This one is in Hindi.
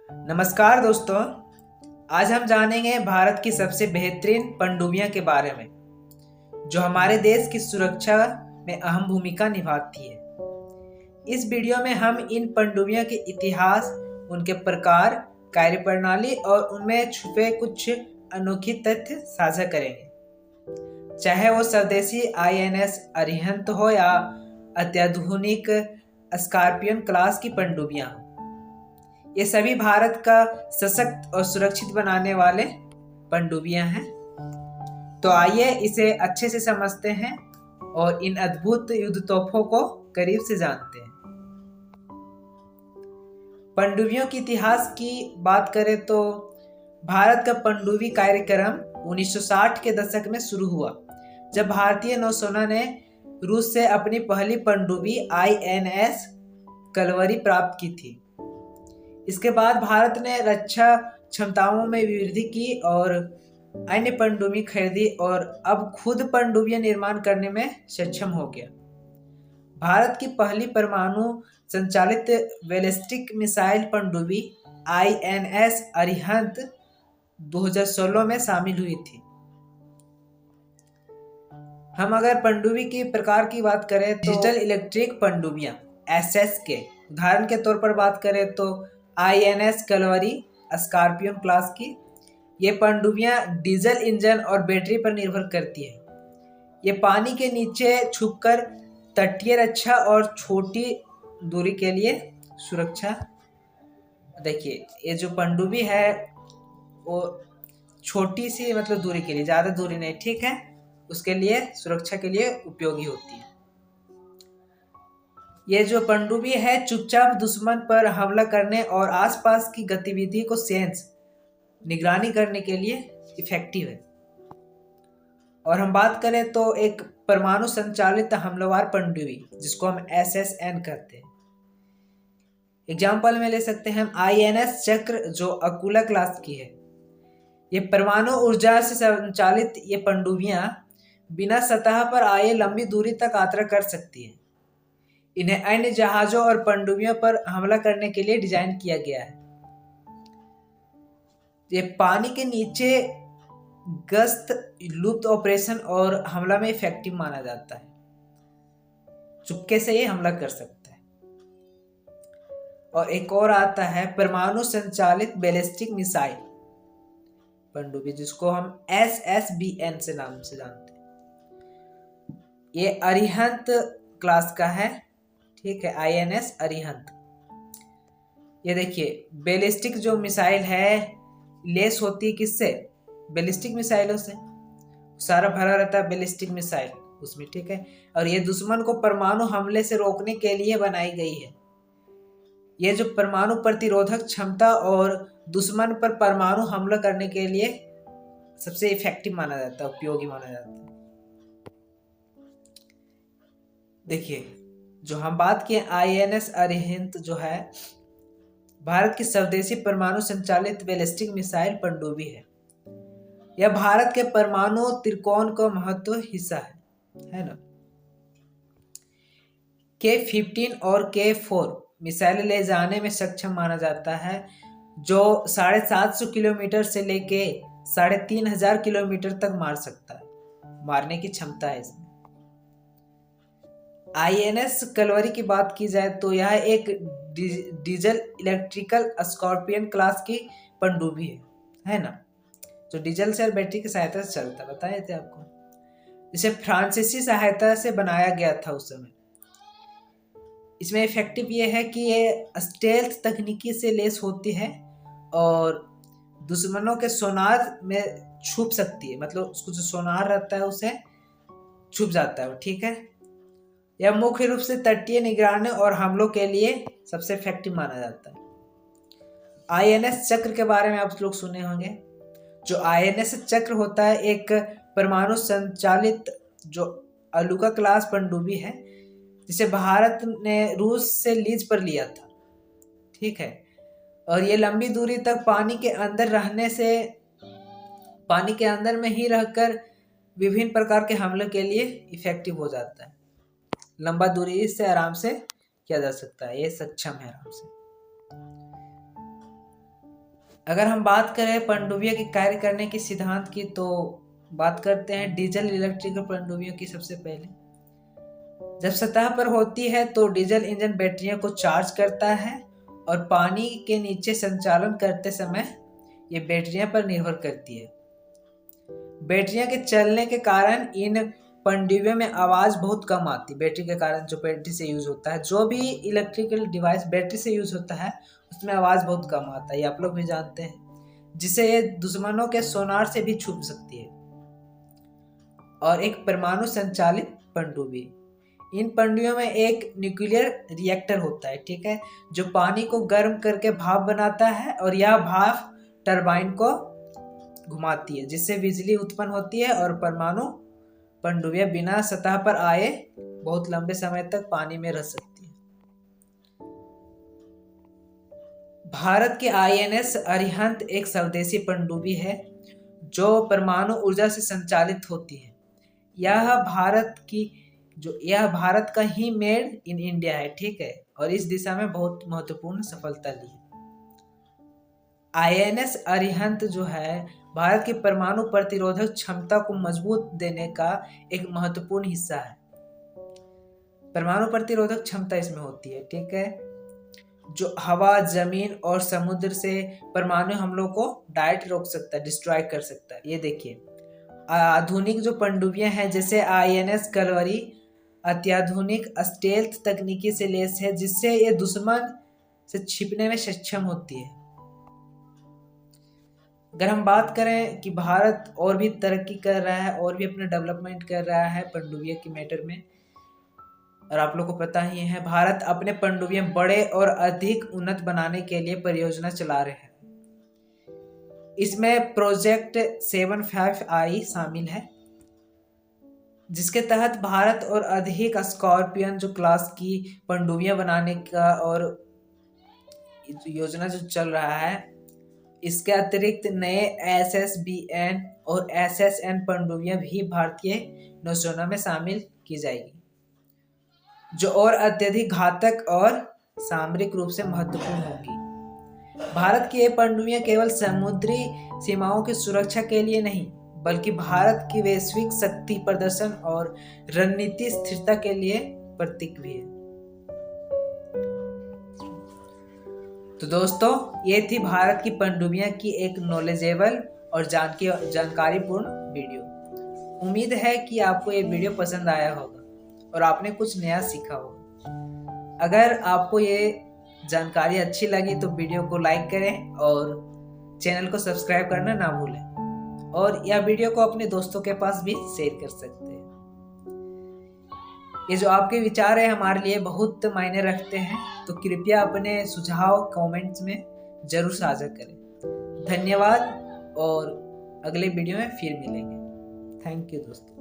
नमस्कार दोस्तों। आज हम जानेंगे भारत की सबसे बेहतरीन पनडुब्बियां के बारे में जो हमारे देश की सुरक्षा में अहम भूमिका निभाती है। इस वीडियो में हम इन पनडुब्बियों के इतिहास, उनके प्रकार, कार्यप्रणाली और उनमें छुपे कुछ अनोखे तथ्य साझा करेंगे। चाहे वो स्वदेशी INS अरिहंत हो या अत्याधुनिक स्कॉर्पियन क्लास की पनडुब्बियां हो, ये सभी भारत का सशक्त और सुरक्षित बनाने वाले पनडुब्बियां हैं। तो आइए इसे अच्छे से समझते हैं और इन अद्भुत युद्ध तोपों को करीब से जानते हैं। पनडुब्बियों के इतिहास की बात करें तो भारत का पनडुब्बी कार्यक्रम 1960 के दशक में शुरू हुआ, जब भारतीय नौसेना ने रूस से अपनी पहली पनडुब्बी INS कलवरी प्राप्त की थी। इसके बाद भारत ने रक्षा क्षमताओं में वृद्धि की और अन्य पनडुब्बी खरीदी और अब खुद पनडुब्बियां निर्माण करने में सक्षम हो गया। भारत की पहली परमाणु संचालित बैलिस्टिक मिसाइल पनडुब्बी INS अरिहंत 2016 में शामिल हुई थी। हम अगर पनडुब्बी के प्रकार की बात करें तो डिजिटल इलेक्ट्रिक पनडुब्बियां SS के उदाहरण के तौर पर बात करें तो INS कलवरी स्कॉर्पियन क्लास की ये पनडुब्बियां डीजल इंजन और बैटरी पर निर्भर करती है। ये पानी के नीचे छुपकर तटीय रक्षा और छोटी दूरी के लिए सुरक्षा। देखिए, ये जो पनडुब्बी है वो छोटी सी मतलब दूरी के लिए, ज़्यादा दूरी नहीं, ठीक है, उसके लिए सुरक्षा के लिए उपयोगी होती है। ये जो पनडुब्बी है चुपचाप दुश्मन पर हमला करने और आसपास की गतिविधि को निगरानी करने के लिए इफेक्टिव है। और हम बात करें तो एक परमाणु संचालित हमलावर पनडुब्बी जिसको हम SSN कहते हैं। एग्जाम्पल में ले सकते हैं हम INS चक्र जो अकुला क्लास की है। ये परमाणु ऊर्जा से संचालित ये पनडुब्बियां बिना सतह पर आए लंबी दूरी तक यात्रा कर सकती है। इन्हें अन्य जहाजों और पनडुब्बियों पर हमला करने के लिए डिजाइन किया गया है। ये पानी के नीचे गश्त, लुप्त ऑपरेशन और हमला में इफेक्टिव माना जाता है। चुपके से ये हमला कर सकता है। और एक और आता है परमाणु संचालित बैलिस्टिक मिसाइल पनडुब्बी जिसको हम SSBN से नाम से जानते हैं। ये अरिहंत क्लास का है, ठीक है, INS अरिहंत। ये देखिए, बैलिस्टिक जो मिसाइल है लेस होती है किससे? बैलिस्टिक मिसाइलों से। सारा भरा रहता है बैलिस्टिक मिसाइल उसमें, ठीक है। और ये दुश्मन को परमाणु हमले से रोकने के लिए बनाई गई है। ये जो परमाणु प्रतिरोधक क्षमता और दुश्मन पर परमाणु हमला करने के लिए सबसे इफेक्टिव माना जाता है, उपयोगी माना जाता है। देखिए, जो हम बात किए INS अरिहंत जो है भारत की स्वदेशी परमाणु संचालित बैलिस्टिक मिसाइल पनडुब्बी है। यह भारत के परमाणु त्रिकोण का महत्वपूर्ण हिस्सा है ना। K-15 और K-4 मिसाइल ले जाने में सक्षम माना जाता है, जो 750 किलोमीटर से लेके 3500 किलोमीटर तक मार सकता है। मारने की क्षमता है इसमें। INS कलवरी की बात की जाए तो यह एक डीजल इलेक्ट्रिकल स्कॉर्पियन क्लास की पनडुब्बी है ना, जो डीजल से और बैटरी की सहायता से चलता, बताए थे आपको। इसे फ्रांसीसी सहायता से बनाया गया था उस समय। इसमें इफेक्टिव ये है कि ये स्टेल्थ तकनीकी से लेस होती है और दुश्मनों के सोनार में छुप सकती है, मतलब उसको जो सोनार रहता है उसे छुप जाता है, ठीक है। यह मुख्य रूप से तटीय निगरानी और हमलों के लिए सबसे इफेक्टिव माना जाता है। INS चक्र के बारे में आप लोग सुने होंगे। जो INS चक्र होता है एक परमाणु संचालित जो अलुका क्लास पनडुब्बी है जिसे भारत ने रूस से लीज पर लिया था, ठीक है। और ये लंबी दूरी तक पानी के अंदर में ही रहकर विभिन्न प्रकार के हमले के लिए इफेक्टिव हो जाता है। लंबा दूरी से आराम से किया जा सकता है, ये सक्षम है आराम से। अगर हम बात करें पनडुब्बियों के कार्य करने के सिद्धांत की, तो बात करते हैं डीजल इलेक्ट्रिकल पनडुब्बियों की। सबसे पहले जब सतह पर होती है तो डीजल इंजन बैटरियों को चार्ज करता है और पानी के नीचे संचालन करते समय ये बैटरियों पर निर्भर करती है। बैटरियों के चलने के कारण इन पनडुब्बियों में आवाज़ बहुत कम आती है। बैटरी के कारण, जो बैटरी से यूज होता है, जो भी इलेक्ट्रिकल डिवाइस बैटरी से यूज होता है उसमें आवाज़ बहुत कम आता है, ये आप लोग भी जानते हैं, जिसे ये दुश्मनों के सोनार से भी छुप सकती है। और एक परमाणु संचालित पनडुब्बी, इन पनडुब्बियों में एक न्यूक्लियर रिएक्टर होता है, ठीक है, जो पानी को गर्म करके भाप बनाता है और यह भाप टरबाइन को घुमाती है, जिससे बिजली उत्पन्न होती है और परमाणु पनडुब्बियां बिना सतह पर आए बहुत लंबे समय तक पानी में रह सकती है। भारत के INS अरिहंत एक स्वदेशी पनडुब्बी है जो परमाणु ऊर्जा से संचालित होती है। यह भारत का ही मेड इन इंडिया है, ठीक है, और इस दिशा में बहुत महत्वपूर्ण सफलता ली है। INS अरिहंत जो है भारत की परमाणु प्रतिरोधक क्षमता को मजबूत देने का एक महत्वपूर्ण हिस्सा है। परमाणु प्रतिरोधक क्षमता इसमें होती है, ठीक है, जो हवा, जमीन और समुद्र से परमाणु हमलों को डायरेक्ट रोक सकता है, डिस्ट्रॉय कर सकता है। ये देखिए, आधुनिक जो पनडुब्बियां हैं जैसे INS कलवरी अत्याधुनिक स्टेल्थ तकनीकी से लैस है, जिससे ये दुश्मन से छिपने में सक्षम होती है। अगर हम बात करें कि भारत और भी तरक्की कर रहा है और भी अपना डेवलपमेंट कर रहा है पनडुब्बियों के मैटर में, और आप लोग को पता ही है भारत अपने पनडुब्बियां बड़े और अधिक उन्नत बनाने के लिए परियोजना चला रहे हैं। इसमें प्रोजेक्ट 75I शामिल है, जिसके तहत भारत और अधिक स्कॉर्पियन जो क्लास की पनडुब्बियां बनाने का और योजना जो चल रहा है। इसके अतिरिक्त नए SSBN और SSN पनडुब्बियां भी भारतीय नौसेना में शामिल की जाएगी, जो और अत्यधिक घातक और सामरिक रूप से महत्वपूर्ण होगी। भारत की ये पनडुब्बियां केवल समुद्री सीमाओं की सुरक्षा के लिए नहीं, बल्कि भारत की वैश्विक शक्ति प्रदर्शन और रणनीतिक स्थिरता के लिए प्रतीक भी है। तो दोस्तों, ये थी भारत की पनडुब्बियां की एक नॉलेजेबल और जानकारीपूर्ण वीडियो। उम्मीद है कि आपको ये वीडियो पसंद आया होगा और आपने कुछ नया सीखा होगा। अगर आपको ये जानकारी अच्छी लगी तो वीडियो को लाइक करें और चैनल को सब्सक्राइब करना ना भूलें, और यह वीडियो को अपने दोस्तों के पास भी शेयर कर सकते हैं। ये जो आपके विचार है हमारे लिए बहुत मायने रखते हैं, तो कृपया अपने सुझाव कमेंट्स में जरूर साझा करें। धन्यवाद, और अगले वीडियो में फिर मिलेंगे। थैंक यू दोस्तों।